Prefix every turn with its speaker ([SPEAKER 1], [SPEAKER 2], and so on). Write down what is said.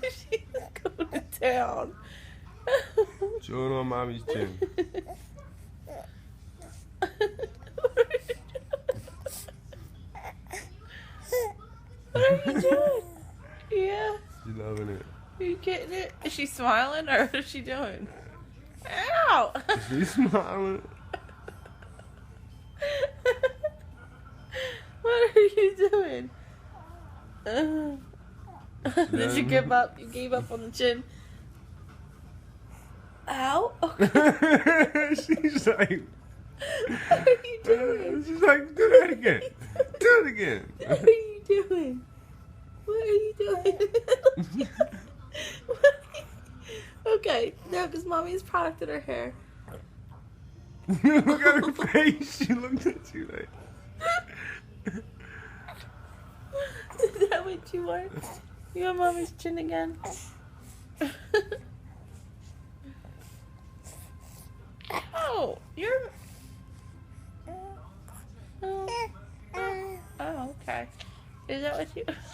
[SPEAKER 1] She's going to town.
[SPEAKER 2] Chewing on mommy's chin.
[SPEAKER 1] What are you doing? Yeah.
[SPEAKER 2] She's loving it.
[SPEAKER 1] Are you getting it? Is she smiling or what is she doing? Ow!
[SPEAKER 2] She's smiling.
[SPEAKER 1] What are you doing? Did you give up? You gave up on the chin. Ow!
[SPEAKER 2] She's like,
[SPEAKER 1] What are you doing?
[SPEAKER 2] she's like, do that again. Do it again.
[SPEAKER 1] What are you doing? What are you doing? Okay, no, because mommy's product in her hair.
[SPEAKER 2] Look at her face. She looked at you like.
[SPEAKER 1] Is that what you want? You want mommy's chin again? Oh, you're. Oh, okay. Is that what you?